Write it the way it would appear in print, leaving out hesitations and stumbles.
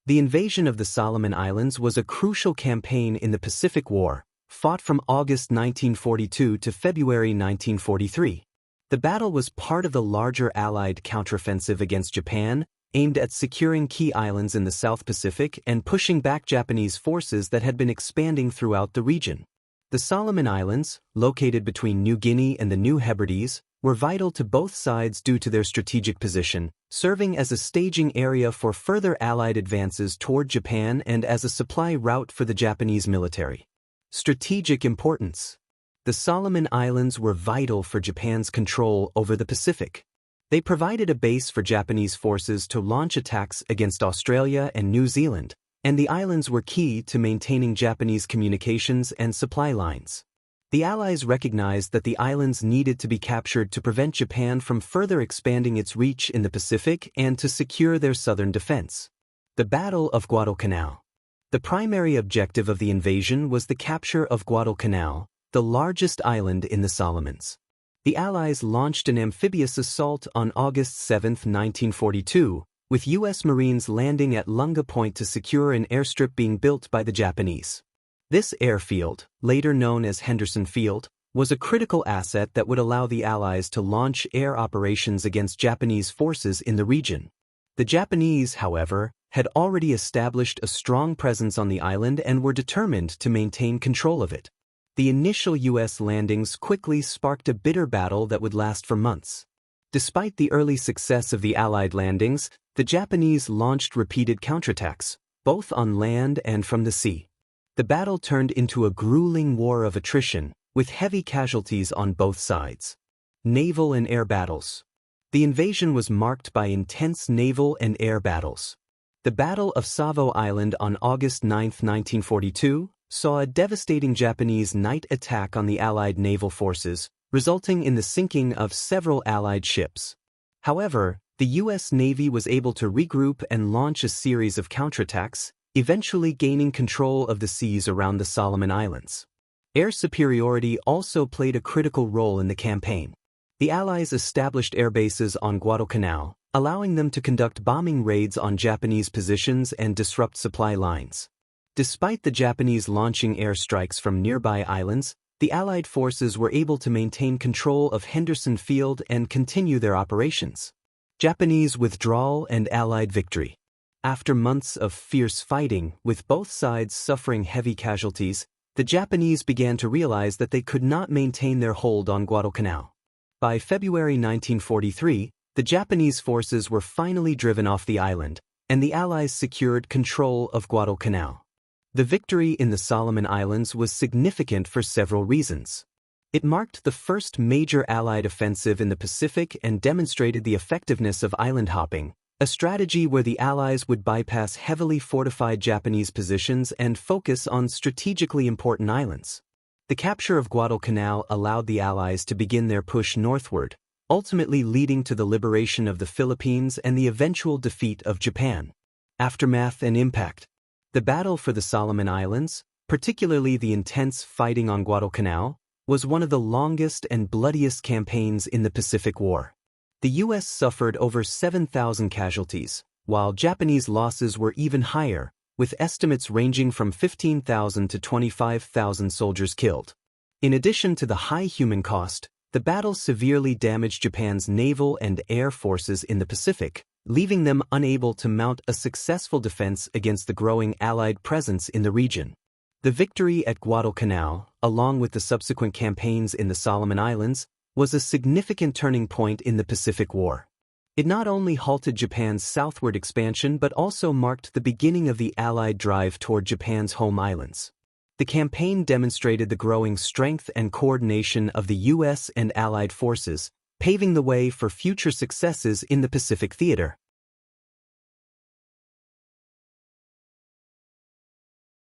The invasion of the Solomon Islands was a crucial campaign in the Pacific War, fought from August 1942 to February 1943. The battle was part of the larger Allied counteroffensive against Japan, aimed at securing key islands in the South Pacific and pushing back Japanese forces that had been expanding throughout the region. The Solomon Islands, located between New Guinea and the New Hebrides, were vital to both sides due to their strategic position, serving as a staging area for further Allied advances toward Japan and as a supply route for the Japanese military. Strategic importance. The Solomon Islands were vital for Japan's control over the Pacific. They provided a base for Japanese forces to launch attacks against Australia and New Zealand, and the islands were key to maintaining Japanese communications and supply lines. The Allies recognized that the islands needed to be captured to prevent Japan from further expanding its reach in the Pacific and to secure their southern defense. The Battle of Guadalcanal. The primary objective of the invasion was the capture of Guadalcanal, the largest island in the Solomons. The Allies launched an amphibious assault on August 7, 1942, with U.S. Marines landing at Lunga Point to secure an airstrip being built by the Japanese. This airfield, later known as Henderson Field, was a critical asset that would allow the Allies to launch air operations against Japanese forces in the region. The Japanese, however, had already established a strong presence on the island and were determined to maintain control of it. The initial U.S. landings quickly sparked a bitter battle that would last for months. Despite the early success of the Allied landings, the Japanese launched repeated counterattacks, both on land and from the sea. The battle turned into a grueling war of attrition, with heavy casualties on both sides. Naval and air battles. The invasion was marked by intense naval and air battles. The Battle of Savo Island on August 9, 1942, saw a devastating Japanese night attack on the Allied naval forces, resulting in the sinking of several Allied ships. However, the U.S. Navy was able to regroup and launch a series of counterattacks, eventually gaining control of the seas around the Solomon Islands. Air superiority also played a critical role in the campaign. The Allies established air bases on Guadalcanal, allowing them to conduct bombing raids on Japanese positions and disrupt supply lines. Despite the Japanese launching airstrikes from nearby islands, the Allied forces were able to maintain control of Henderson Field and continue their operations. Japanese withdrawal and Allied victory. After months of fierce fighting, with both sides suffering heavy casualties, the Japanese began to realize that they could not maintain their hold on Guadalcanal. By February 1943, the Japanese forces were finally driven off the island, and the Allies secured control of Guadalcanal. The victory in the Solomon Islands was significant for several reasons. It marked the first major Allied offensive in the Pacific and demonstrated the effectiveness of island hopping, a strategy where the Allies would bypass heavily fortified Japanese positions and focus on strategically important islands. The capture of Guadalcanal allowed the Allies to begin their push northward, ultimately leading to the liberation of the Philippines and the eventual defeat of Japan. Aftermath and impact. The battle for the Solomon Islands, particularly the intense fighting on Guadalcanal, was one of the longest and bloodiest campaigns in the Pacific War. The U.S. suffered over 7,000 casualties, while Japanese losses were even higher, with estimates ranging from 15,000 to 25,000 soldiers killed. In addition to the high human cost, the battle severely damaged Japan's naval and air forces in the Pacific, leaving them unable to mount a successful defense against the growing Allied presence in the region. The victory at Guadalcanal, along with the subsequent campaigns in the Solomon Islands, was a significant turning point in the Pacific War. It not only halted Japan's southward expansion but also marked the beginning of the Allied drive toward Japan's home islands. The campaign demonstrated the growing strength and coordination of the U.S. and Allied forces, paving the way for future successes in the Pacific theater.